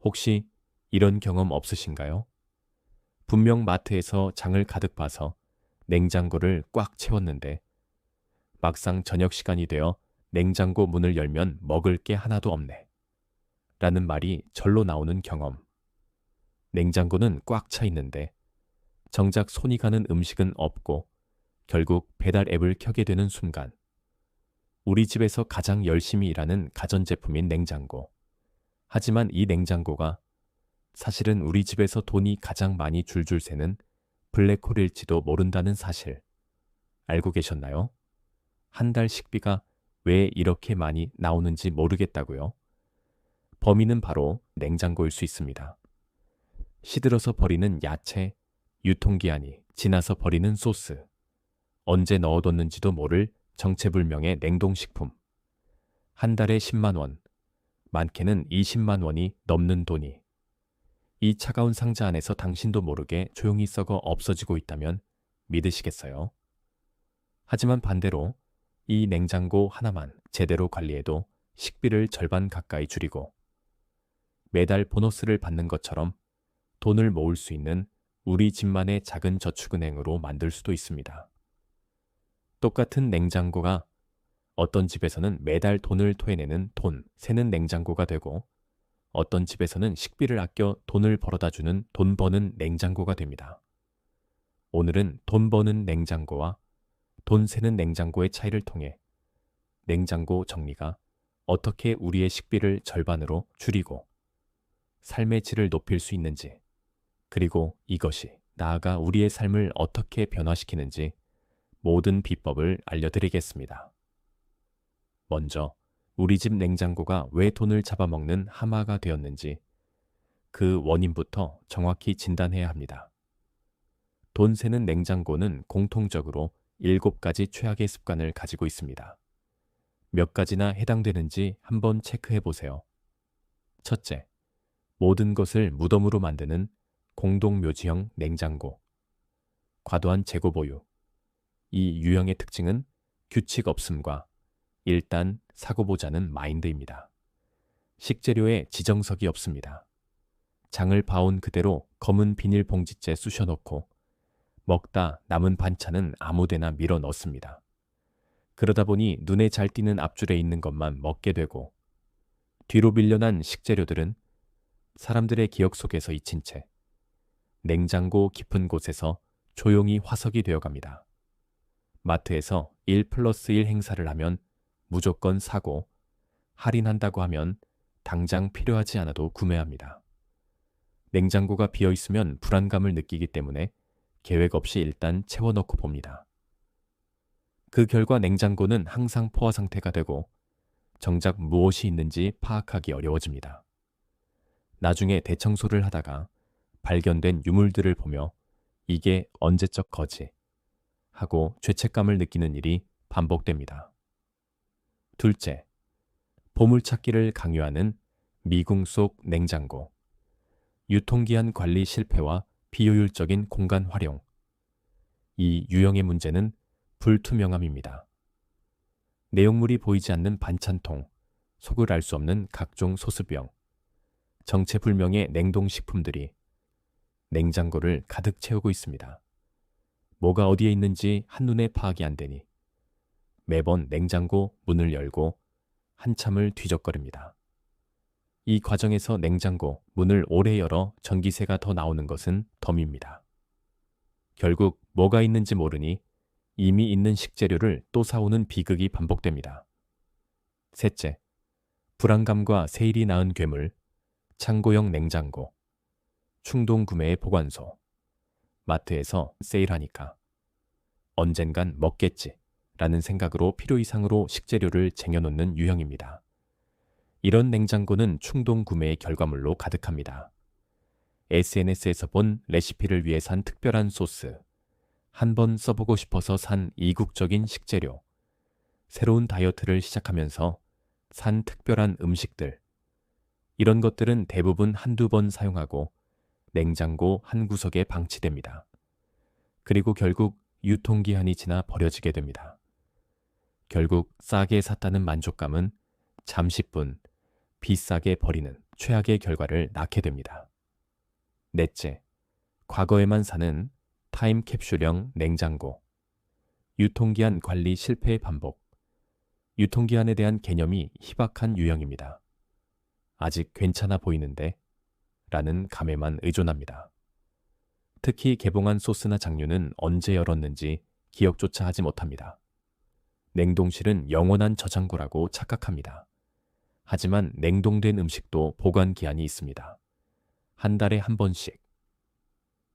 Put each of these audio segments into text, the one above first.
혹시 이런 경험 없으신가요? 분명 마트에서 장을 가득 봐서 냉장고를 꽉 채웠는데 막상 저녁 시간이 되어 냉장고 문을 열면 먹을 게 하나도 없네. 라는 말이 절로 나오는 경험. 냉장고는 꽉 차 있는데 정작 손이 가는 음식은 없고 결국 배달 앱을 켜게 되는 순간 우리 집에서 가장 열심히 일하는 가전제품인 냉장고. 하지만 이 냉장고가 사실은 우리 집에서 돈이 가장 많이 줄줄 새는 블랙홀일지도 모른다는 사실 알고 계셨나요? 한 달 식비가 왜 이렇게 많이 나오는지 모르겠다고요? 범인은 바로 냉장고일 수 있습니다. 시들어서 버리는 야채, 유통기한이 지나서 버리는 소스, 언제 넣어뒀는지도 모를 정체불명의 냉동식품. 한 달에 10만 원, 많게는 20만 원이 넘는 돈이 이 차가운 상자 안에서 당신도 모르게 조용히 썩어 없어지고 있다면 믿으시겠어요? 하지만 반대로 이 냉장고 하나만 제대로 관리해도 식비를 절반 가까이 줄이고 매달 보너스를 받는 것처럼 돈을 모을 수 있는 우리 집만의 작은 저축은행으로 만들 수도 있습니다. 똑같은 냉장고가 어떤 집에서는 매달 돈을 토해내는 돈 새는 냉장고가 되고 어떤 집에서는 식비를 아껴 돈을 벌어다주는 돈 버는 냉장고가 됩니다. 오늘은 돈 버는 냉장고와 돈 새는 냉장고의 차이를 통해 냉장고 정리가 어떻게 우리의 식비를 절반으로 줄이고 삶의 질을 높일 수 있는지, 그리고 이것이 나아가 우리의 삶을 어떻게 변화시키는지 모든 비법을 알려드리겠습니다. 먼저 우리 집 냉장고가 왜 돈을 잡아먹는 하마가 되었는지 그 원인부터 정확히 진단해야 합니다. 돈 새는 냉장고는 공통적으로 7가지 최악의 습관을 가지고 있습니다. 몇 가지나 해당되는지 한번 체크해 보세요. 첫째, 모든 것을 무덤으로 만드는 공동묘지형 냉장고. 과도한 재고 보유. 이 유형의 특징은 규칙 없음과 일단 사고 보자는 마인드입니다. 식재료에 지정석이 없습니다. 장을 봐온 그대로 검은 비닐봉지째 쑤셔넣고 먹다 남은 반찬은 아무데나 밀어 넣습니다. 그러다 보니 눈에 잘 띄는 앞줄에 있는 것만 먹게 되고 뒤로 밀려난 식재료들은 사람들의 기억 속에서 잊힌 채 냉장고 깊은 곳에서 조용히 화석이 되어갑니다. 마트에서 1+1 행사를 하면 무조건 사고 할인한다고 하면 당장 필요하지 않아도 구매합니다. 냉장고가 비어있으면 불안감을 느끼기 때문에 계획 없이 일단 채워넣고 봅니다. 그 결과 냉장고는 항상 포화 상태가 되고 정작 무엇이 있는지 파악하기 어려워집니다. 나중에 대청소를 하다가 발견된 유물들을 보며 이게 언제적 거지 하고 죄책감을 느끼는 일이 반복됩니다. 둘째, 보물찾기를 강요하는 미궁 속 냉장고. 유통기한 관리 실패와 비효율적인 공간 활용. 이 유형의 문제는 불투명함입니다. 내용물이 보이지 않는 반찬통, 속을 알 수 없는 각종 소스병, 정체불명의 냉동식품들이 냉장고를 가득 채우고 있습니다. 뭐가 어디에 있는지 한눈에 파악이 안 되니 매번 냉장고 문을 열고 한참을 뒤적거립니다. 이 과정에서 냉장고 문을 오래 열어 전기세가 더 나오는 것은 덤입니다. 결국 뭐가 있는지 모르니 이미 있는 식재료를 또 사오는 비극이 반복됩니다. 셋째, 불안감과 세일이 낳은 괴물, 창고형 냉장고, 충동 구매의 보관소, 마트에서 세일하니까 언젠간 먹겠지 라는 생각으로 필요 이상으로 식재료를 쟁여놓는 유형입니다. 이런 냉장고는 충동 구매의 결과물로 가득합니다. SNS에서 본 레시피를 위해 산 특별한 소스, 한번 써보고 싶어서 산 이국적인 식재료, 새로운 다이어트를 시작하면서 산 특별한 음식들, 이런 것들은 대부분 한두 번 사용하고 냉장고 한 구석에 방치됩니다. 그리고 결국 유통기한이 지나 버려지게 됩니다. 결국 싸게 샀다는 만족감은 잠시뿐 비싸게 버리는 최악의 결과를 낳게 됩니다. 넷째, 과거에만 사는 타임캡슐형 냉장고. 유통기한 관리 실패의 반복. 유통기한에 대한 개념이 희박한 유형입니다. 아직 괜찮아 보이는데 라는 감에만 의존합니다. 특히 개봉한 소스나 장류는 언제 열었는지 기억조차 하지 못합니다. 냉동실은 영원한 저장고라고 착각합니다. 하지만 냉동된 음식도 보관 기한이 있습니다. 한 달에 한 번씩.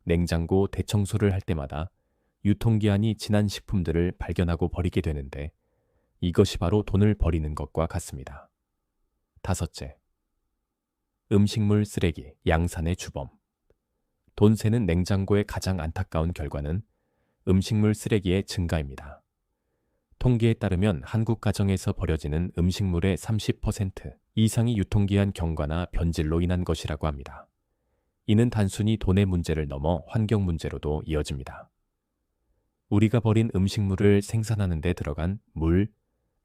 냉장고 대청소를 할 때마다 유통기한이 지난 식품들을 발견하고 버리게 되는데 이것이 바로 돈을 버리는 것과 같습니다. 다섯째, 음식물 쓰레기, 양산의 주범. 돈 새는 냉장고의 가장 안타까운 결과는 음식물 쓰레기의 증가입니다. 통계에 따르면 한국 가정에서 버려지는 음식물의 30% 이상이 유통기한 경과나 변질로 인한 것이라고 합니다. 이는 단순히 돈의 문제를 넘어 환경 문제로도 이어집니다. 우리가 버린 음식물을 생산하는 데 들어간 물,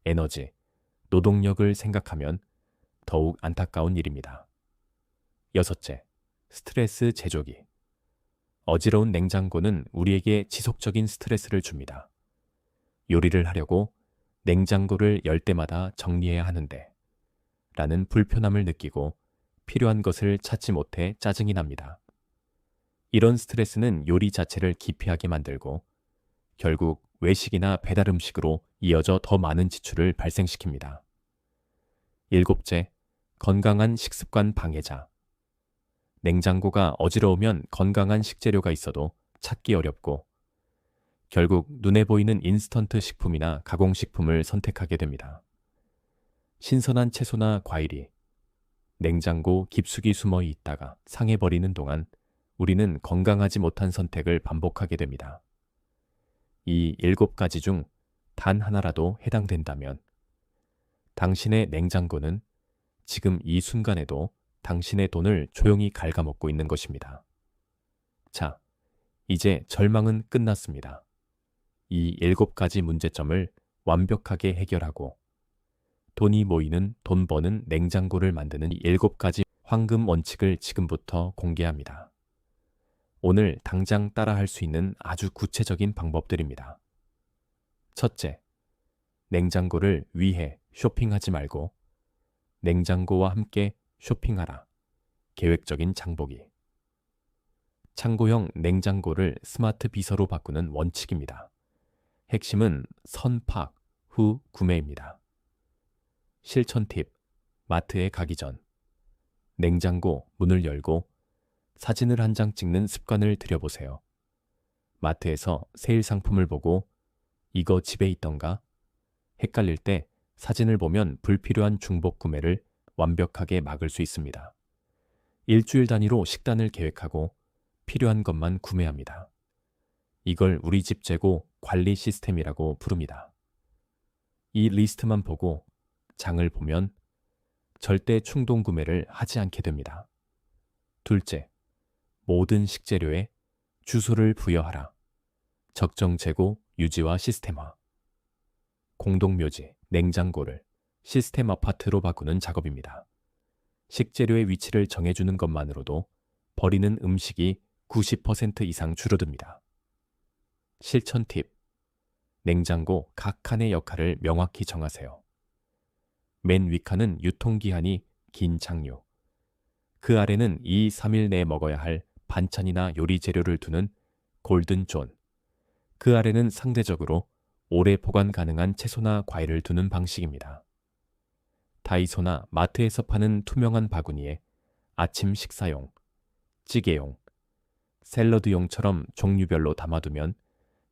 에너지, 노동력을 생각하면 더욱 안타까운 일입니다. 여섯째, 스트레스 제조기. 어지러운 냉장고는 우리에게 지속적인 스트레스를 줍니다. 요리를 하려고 냉장고를 열 때마다 정리해야 하는데 라는 불편함을 느끼고 필요한 것을 찾지 못해 짜증이 납니다. 이런 스트레스는 요리 자체를 기피하게 만들고 결국 외식이나 배달 음식으로 이어져 더 많은 지출을 발생시킵니다. 일곱째, 건강한 식습관 방해자. 냉장고가 어지러우면 건강한 식재료가 있어도 찾기 어렵고 결국 눈에 보이는 인스턴트 식품이나 가공식품을 선택하게 됩니다. 신선한 채소나 과일이 냉장고 깊숙이 숨어 있다가 상해버리는 동안 우리는 건강하지 못한 선택을 반복하게 됩니다. 이 7가지 중 단 하나라도 해당된다면 당신의 냉장고는 지금 이 순간에도 당신의 돈을 조용히 갉아먹고 있는 것입니다. 자, 이제 절망은 끝났습니다. 이 7가지 문제점을 완벽하게 해결하고 돈이 모이는 돈 버는 냉장고를 만드는 이 7가지 황금 원칙을 지금부터 공개합니다. 오늘 당장 따라할 수 있는 아주 구체적인 방법들입니다. 첫째, 냉장고를 위해 쇼핑하지 말고 냉장고와 함께 쇼핑하라. 계획적인 장보기. 창고형 냉장고를 스마트 비서로 바꾸는 원칙입니다. 핵심은 선팍 후 구매입니다. 실천 팁, 마트에 가기 전 냉장고 문을 열고 사진을 한 장 찍는 습관을 들여보세요. 마트에서 세일 상품을 보고 이거 집에 있던가? 헷갈릴 때 사진을 보면 불필요한 중복 구매를 완벽하게 막을 수 있습니다. 일주일 단위로 식단을 계획하고 필요한 것만 구매합니다. 이걸 우리 집 재고 관리 시스템이라고 부릅니다. 이 리스트만 보고 장을 보면 절대 충동 구매를 하지 않게 됩니다. 둘째, 모든 식재료에 주소를 부여하라. 적정 재고 유지와 시스템화. 공동묘지, 냉장고를 시스템 아파트로 바꾸는 작업입니다. 식재료의 위치를 정해주는 것만으로도 버리는 음식이 90% 이상 줄어듭니다. 실천 팁, 냉장고 각 칸의 역할을 명확히 정하세요. 맨 윗칸은 유통기한이 긴 장류, 그 아래는 2, 3일 내에 먹어야 할 반찬이나 요리 재료를 두는 골든 존, 그 아래는 상대적으로 오래 보관 가능한 채소나 과일을 두는 방식입니다. 다이소나 마트에서 파는 투명한 바구니에 아침 식사용, 찌개용, 샐러드용처럼 종류별로 담아두면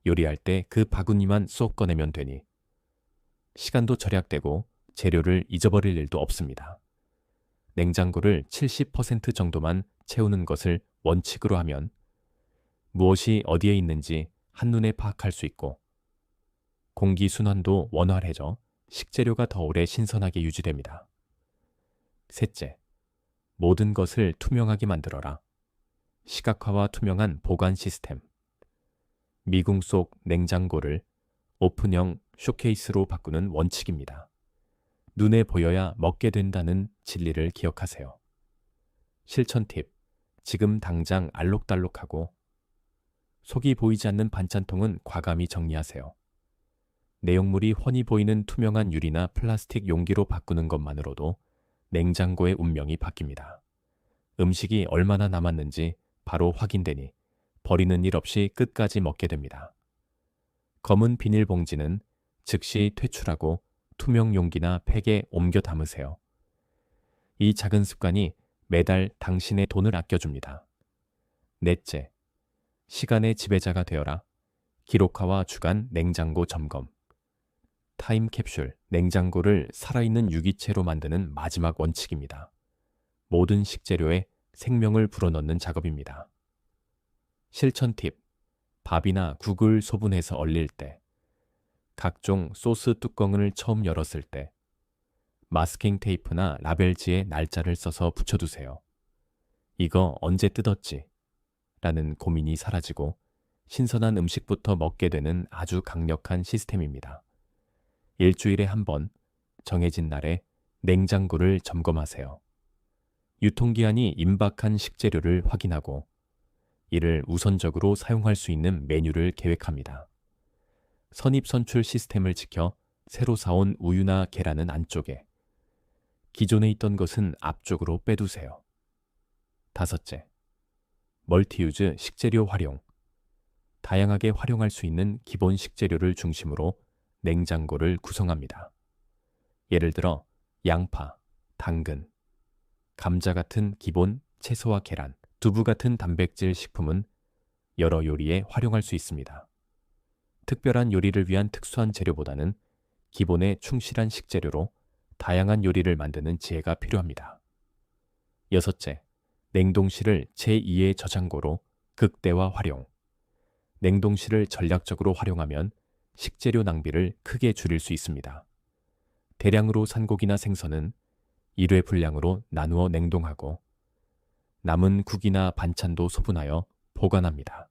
요리할 때 그 바구니만 쏙 꺼내면 되니 시간도 절약되고 재료를 잊어버릴 일도 없습니다. 냉장고를 70% 정도만 채우는 것을 원칙으로 하면 무엇이 어디에 있는지 한눈에 파악할 수 있고 공기순환도 원활해져 식재료가 더 오래 신선하게 유지됩니다. 셋째, 모든 것을 투명하게 만들어라. 시각화와 투명한 보관 시스템. 미궁 속 냉장고를 오픈형 쇼케이스로 바꾸는 원칙입니다. 눈에 보여야 먹게 된다는 진리를 기억하세요. 실천 팁. 지금 당장 알록달록하고 속이 보이지 않는 반찬통은 과감히 정리하세요. 내용물이 훤히 보이는 투명한 유리나 플라스틱 용기로 바꾸는 것만으로도 냉장고의 운명이 바뀝니다. 음식이 얼마나 남았는지 바로 확인되니 버리는 일 없이 끝까지 먹게 됩니다. 검은 비닐봉지는 즉시 퇴출하고 투명 용기나 팩에 옮겨 담으세요. 이 작은 습관이 매달 당신의 돈을 아껴줍니다. 넷째, 시간의 지배자가 되어라. 기록화와 주간 냉장고 점검. 타임캡슐, 냉장고를 살아있는 유기체로 만드는 마지막 원칙입니다. 모든 식재료에 생명을 불어넣는 작업입니다. 실천 팁. 밥이나 국을 소분해서 얼릴 때, 각종 소스 뚜껑을 처음 열었을 때, 마스킹 테이프나 라벨지에 날짜를 써서 붙여두세요. 이거 언제 뜯었지? 라는 고민이 사라지고 신선한 음식부터 먹게 되는 아주 강력한 시스템입니다. 일주일에 한 번 정해진 날에 냉장고를 점검하세요. 유통기한이 임박한 식재료를 확인하고 이를 우선적으로 사용할 수 있는 메뉴를 계획합니다. 선입선출 시스템을 지켜 새로 사온 우유나 계란은 안쪽에, 기존에 있던 것은 앞쪽으로 빼두세요. 다섯째, 멀티유즈 식재료 활용. 다양하게 활용할 수 있는 기본 식재료를 중심으로 냉장고를 구성합니다. 예를 들어 양파, 당근, 감자 같은 기본 채소와 계란, 두부 같은 단백질 식품은 여러 요리에 활용할 수 있습니다. 특별한 요리를 위한 특수한 재료보다는 기본에 충실한 식재료로 다양한 요리를 만드는 지혜가 필요합니다. 여섯째, 냉동실을 제2의 저장고로 극대화 활용. 냉동실을 전략적으로 활용하면 식재료 낭비를 크게 줄일 수 있습니다. 대량으로 산 고기나 생선은 1회 분량으로 나누어 냉동하고 남은 국이나 반찬도 소분하여 보관합니다.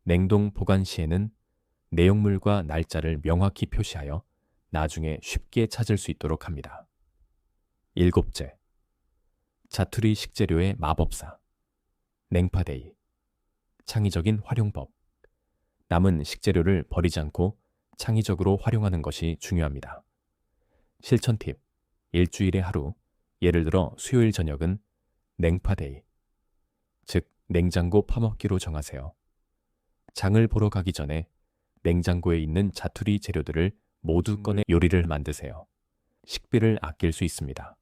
냉동 보관 시에는 내용물과 날짜를 명확히 표시하여 나중에 쉽게 찾을 수 있도록 합니다. 일곱째, 자투리 식재료의 마법사. 냉파데이. 창의적인 활용법. 남은 식재료를 버리지 않고 창의적으로 활용하는 것이 중요합니다. 실천 팁. 일주일에 하루, 예를 들어 수요일 저녁은 냉파데이, 즉 냉장고 파먹기로 정하세요. 장을 보러 가기 전에 냉장고에 있는 자투리 재료들을 모두 꺼내 요리를 만드세요. 식비를 아낄 수 있습니다.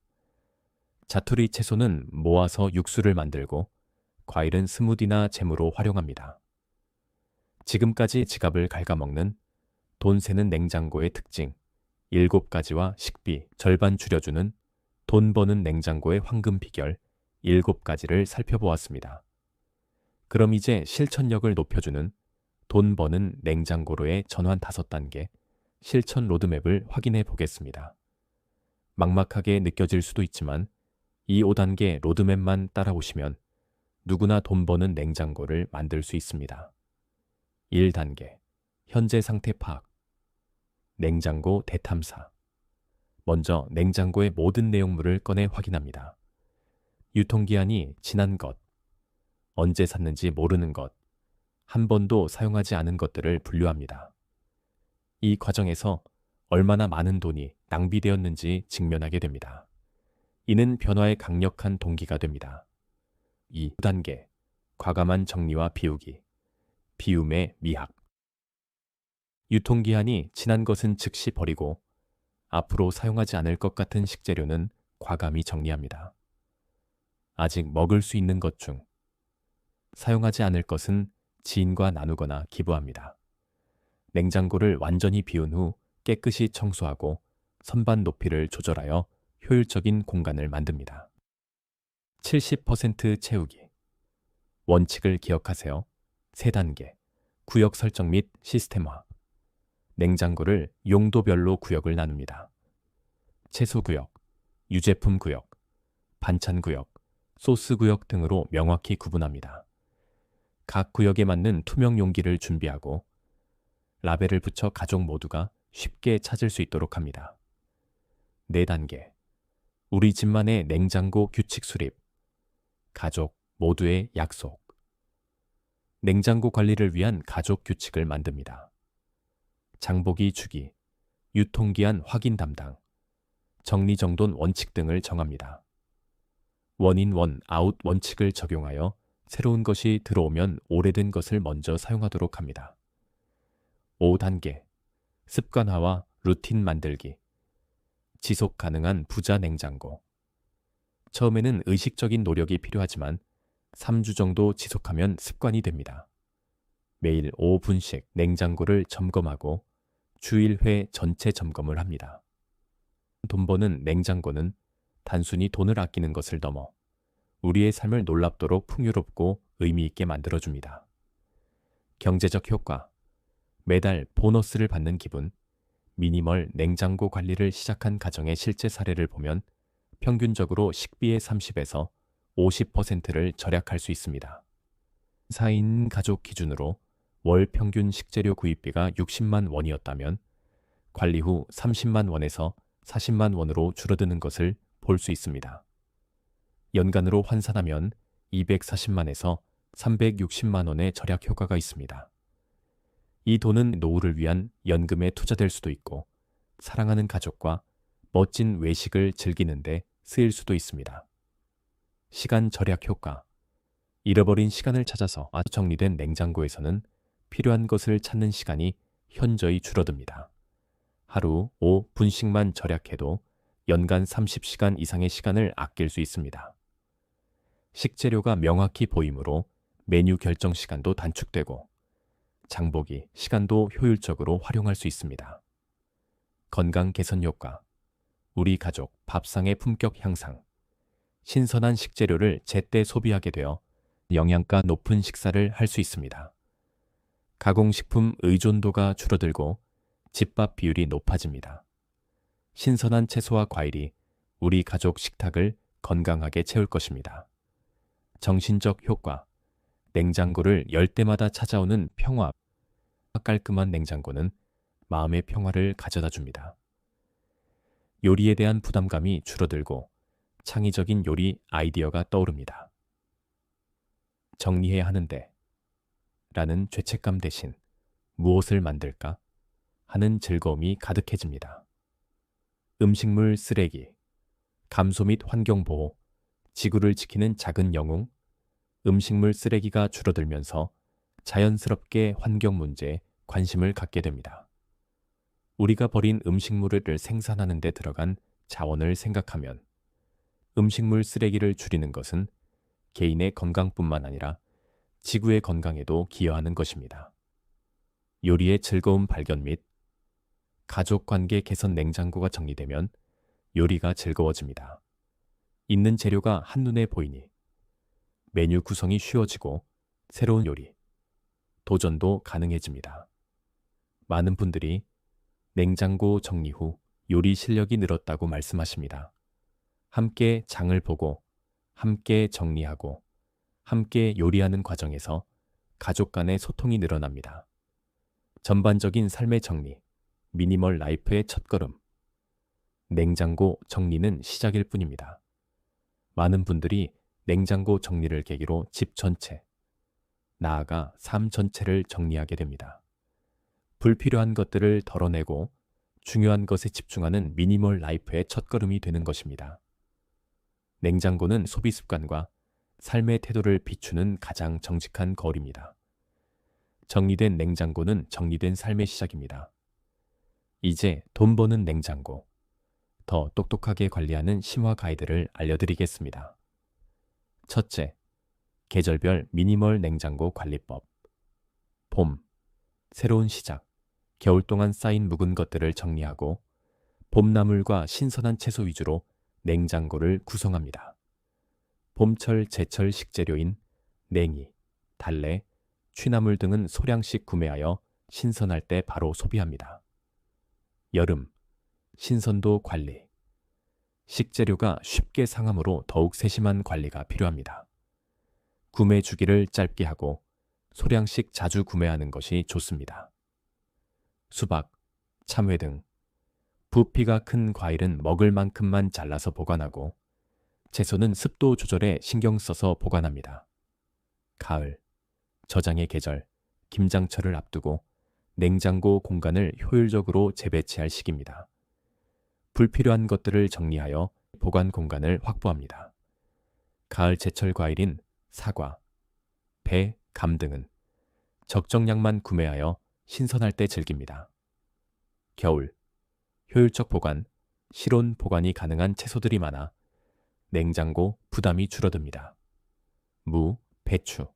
자투리 채소는 모아서 육수를 만들고 과일은 스무디나 잼으로 활용합니다. 지금까지 지갑을 갉아먹는 돈 세는 냉장고의 특징 7가지와 식비 절반 줄여주는 돈 버는 냉장고의 황금 비결 7가지를 살펴보았습니다. 그럼 이제 실천력을 높여주는 돈 버는 냉장고로의 전환 5단계 실천 로드맵을 확인해 보겠습니다. 막막하게 느껴질 수도 있지만 이 5단계 로드맵만 따라오시면 누구나 돈 버는 냉장고를 만들 수 있습니다. 1단계 현재 상태 파악. 냉장고 대탐사. 먼저 냉장고의 모든 내용물을 꺼내 확인합니다. 유통기한이 지난 것, 언제 샀는지 모르는 것, 한 번도 사용하지 않은 것들을 분류합니다. 이 과정에서 얼마나 많은 돈이 낭비되었는지 직면하게 됩니다. 이는 변화의 강력한 동기가 됩니다. 2단계 과감한 정리와 비우기. 비움의 미학. 유통기한이 지난 것은 즉시 버리고 앞으로 사용하지 않을 것 같은 식재료는 과감히 정리합니다. 아직 먹을 수 있는 것 중 사용하지 않을 것은 지인과 나누거나 기부합니다. 냉장고를 완전히 비운 후 깨끗이 청소하고 선반 높이를 조절하여 효율적인 공간을 만듭니다. 70% 채우기. 원칙을 기억하세요. 3단계 구역 설정 및 시스템화. 냉장고를 용도별로 구역을 나눕니다. 채소 구역, 유제품 구역, 반찬 구역, 소스 구역 등으로 명확히 구분합니다. 각 구역에 맞는 투명 용기를 준비하고 라벨을 붙여 가족 모두가 쉽게 찾을 수 있도록 합니다. 4단계 우리 집만의 냉장고 규칙 수립. 가족 모두의 약속. 냉장고 관리를 위한 가족 규칙을 만듭니다. 장보기 주기, 유통기한 확인 담당, 정리정돈 원칙 등을 정합니다. 원인 원, 아웃 원칙을 적용하여 새로운 것이 들어오면 오래된 것을 먼저 사용하도록 합니다. 5단계, 습관화와 루틴 만들기, 지속 가능한 부자 냉장고. 처음에는 의식적인 노력이 필요하지만 3주 정도 지속하면 습관이 됩니다. 매일 5분씩 냉장고를 점검하고 주 1회 전체 점검을 합니다. 돈 버는 냉장고는 단순히 돈을 아끼는 것을 넘어 우리의 삶을 놀랍도록 풍요롭고 의미 있게 만들어줍니다. 경제적 효과, 매달 보너스를 받는 기분, 미니멀 냉장고 관리를 시작한 가정의 실제 사례를 보면 평균적으로 식비의 30에서 50%를 절약할 수 있습니다. 4인 가족 기준으로 월 평균 식재료 구입비가 60만 원이었다면 관리 후 30만 원에서 40만 원으로 줄어드는 것을 볼 수 있습니다. 연간으로 환산하면 240만에서 360만 원의 절약 효과가 있습니다. 이 돈은 노후를 위한 연금에 투자될 수도 있고 사랑하는 가족과 멋진 외식을 즐기는데 쓰일 수도 있습니다. 시간 절약 효과. 잃어버린 시간을 찾아서 정리된 냉장고에서는 필요한 것을 찾는 시간이 현저히 줄어듭니다. 하루 5분씩만 절약해도 연간 30시간 이상의 시간을 아낄 수 있습니다. 식재료가 명확히 보이므로 메뉴 결정 시간도 단축되고 장보기 시간도 효율적으로 활용할 수 있습니다. 건강 개선 효과. 우리 가족 밥상의 품격 향상. 신선한 식재료를 제때 소비하게 되어 영양가 높은 식사를 할 수 있습니다. 가공식품 의존도가 줄어들고 집밥 비율이 높아집니다. 신선한 채소와 과일이 우리 가족 식탁을 건강하게 채울 것입니다. 정신적 효과. 냉장고를 열 때마다 찾아오는 평화. 깔끔한 냉장고는 마음의 평화를 가져다 줍니다. 요리에 대한 부담감이 줄어들고 창의적인 요리 아이디어가 떠오릅니다. 정리해야 하는데 라는 죄책감 대신 무엇을 만들까 하는 즐거움이 가득해집니다. 음식물 쓰레기, 감소 및 환경보호, 지구를 지키는 작은 영웅, 음식물 쓰레기가 줄어들면서 자연스럽게 환경 문제에 관심을 갖게 됩니다. 우리가 버린 음식물을 생산하는 데 들어간 자원을 생각하면 음식물 쓰레기를 줄이는 것은 개인의 건강뿐만 아니라 지구의 건강에도 기여하는 것입니다. 요리의 즐거운 발견 및 가족관계 개선. 냉장고가 정리되면 요리가 즐거워집니다. 있는 재료가 한눈에 보이니 메뉴 구성이 쉬워지고 새로운 요리, 도전도 가능해집니다. 많은 분들이 냉장고 정리 후 요리 실력이 늘었다고 말씀하십니다. 함께 장을 보고 함께 정리하고 함께 요리하는 과정에서 가족 간의 소통이 늘어납니다. 전반적인 삶의 정리, 미니멀 라이프의 첫걸음. 냉장고 정리는 시작일 뿐입니다. 많은 분들이 냉장고 정리를 계기로 집 전체, 나아가 삶 전체를 정리하게 됩니다. 불필요한 것들을 덜어내고 중요한 것에 집중하는 미니멀 라이프의 첫걸음이 되는 것입니다. 냉장고는 소비 습관과 삶의 태도를 비추는 가장 정직한 거울입니다. 정리된 냉장고는 정리된 삶의 시작입니다. 이제 돈 버는 냉장고, 더 똑똑하게 관리하는 심화 가이드를 알려드리겠습니다. 첫째, 계절별 미니멀 냉장고 관리법. 봄, 새로운 시작. 겨울 동안 쌓인 묵은 것들을 정리하고 봄나물과 신선한 채소 위주로 냉장고를 구성합니다. 봄철 제철 식재료인 냉이, 달래, 취나물 등은 소량씩 구매하여 신선할 때 바로 소비합니다. 여름, 신선도 관리. 식재료가 쉽게 상하므로 더욱 세심한 관리가 필요합니다. 구매 주기를 짧게 하고 소량씩 자주 구매하는 것이 좋습니다. 수박, 참외 등 부피가 큰 과일은 먹을 만큼만 잘라서 보관하고 채소는 습도 조절에 신경 써서 보관합니다. 가을, 저장의 계절, 김장철을 앞두고 냉장고 공간을 효율적으로 재배치할 시기입니다. 불필요한 것들을 정리하여 보관 공간을 확보합니다. 가을 제철 과일인 사과, 배, 감 등은 적정량만 구매하여 신선할 때 즐깁니다. 겨울, 효율적 보관, 실온 보관이 가능한 채소들이 많아 냉장고 부담이 줄어듭니다. 무, 배추,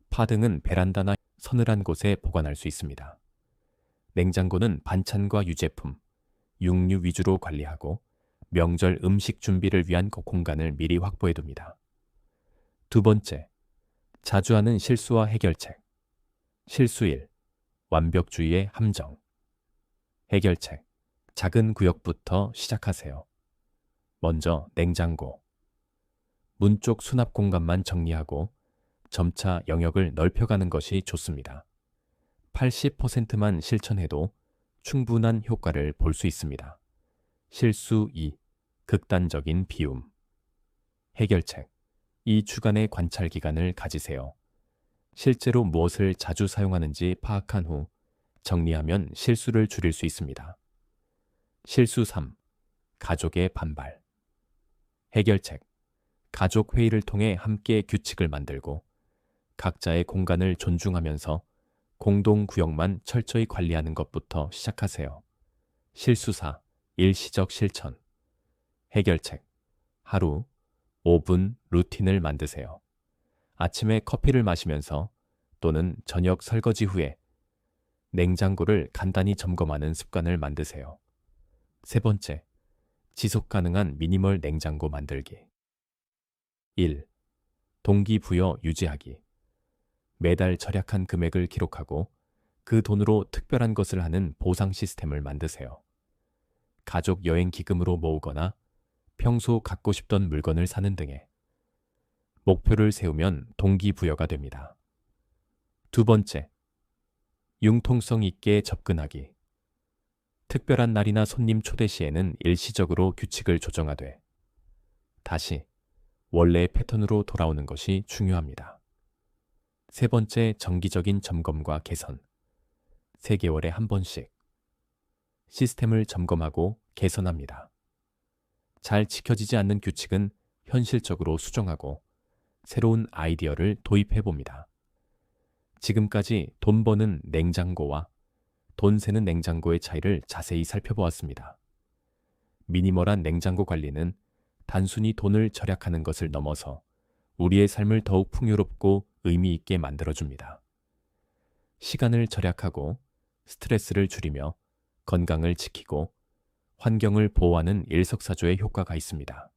파 등은 베란다나 서늘한 곳에 보관할 수 있습니다. 냉장고는 반찬과 유제품, 육류 위주로 관리하고 명절 음식 준비를 위한 공간을 미리 확보해둡니다. 두 번째, 자주 하는 실수와 해결책. 실수 1. 완벽주의의 함정. 해결책. 작은 구역부터 시작하세요. 먼저 냉장고. 문 쪽 수납 공간만 정리하고 점차 영역을 넓혀가는 것이 좋습니다. 80%만 실천해도 충분한 효과를 볼 수 있습니다. 실수 2. 극단적인 비움. 해결책. 2주간의 관찰 기간을 가지세요. 실제로 무엇을 자주 사용하는지 파악한 후 정리하면 실수를 줄일 수 있습니다. 실수 3. 가족의 반발. 해결책. 가족 회의를 통해 함께 규칙을 만들고 각자의 공간을 존중하면서 공동 구역만 철저히 관리하는 것부터 시작하세요. 실수 4. 일시적 실천. 해결책. 하루 5분 루틴을 만드세요. 아침에 커피를 마시면서 또는 저녁 설거지 후에 냉장고를 간단히 점검하는 습관을 만드세요. 세 번째, 지속 가능한 미니멀 냉장고 만들기. 1. 동기부여 유지하기. 매달 절약한 금액을 기록하고 그 돈으로 특별한 것을 하는 보상 시스템을 만드세요. 가족 여행 기금으로 모으거나 평소 갖고 싶던 물건을 사는 등의 목표를 세우면 동기부여가 됩니다. 두 번째, 융통성 있게 접근하기. 특별한 날이나 손님 초대 시에는 일시적으로 규칙을 조정하되 다시 원래의 패턴으로 돌아오는 것이 중요합니다. 세 번째, 정기적인 점검과 개선. 3개월에 한 번씩 시스템을 점검하고 개선합니다. 잘 지켜지지 않는 규칙은 현실적으로 수정하고 새로운 아이디어를 도입해 봅니다. 지금까지 돈 버는 냉장고와 돈 새는 냉장고의 차이를 자세히 살펴보았습니다. 미니멀한 냉장고 관리는 단순히 돈을 절약하는 것을 넘어서 우리의 삶을 더욱 풍요롭고 의미 있게 만들어줍니다. 시간을 절약하고 스트레스를 줄이며 건강을 지키고 환경을 보호하는 일석사조의 효과가 있습니다.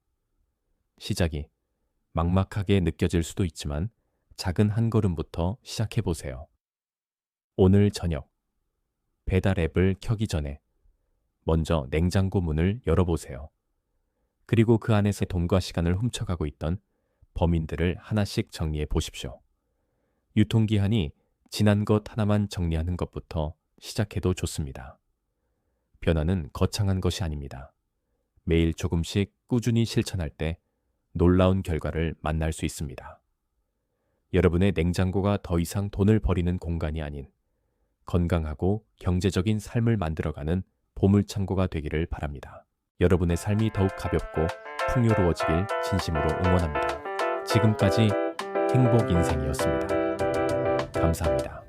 시작이 막막하게 느껴질 수도 있지만 작은 한 걸음부터 시작해보세요. 오늘 저녁 배달 앱을 켜기 전에 먼저 냉장고 문을 열어보세요. 그리고 그 안에서 돈과 시간을 훔쳐가고 있던 범인들을 하나씩 정리해 보십시오. 유통기한이 지난 것 하나만 정리하는 것부터 시작해도 좋습니다. 변화는 거창한 것이 아닙니다. 매일 조금씩 꾸준히 실천할 때 놀라운 결과를 만날 수 있습니다. 여러분의 냉장고가 더 이상 돈을 버리는 공간이 아닌 건강하고 경제적인 삶을 만들어가는 보물창고가 되기를 바랍니다. 여러분의 삶이 더욱 가볍고 풍요로워지길 진심으로 응원합니다. 지금까지 행복인생이었습니다. 감사합니다.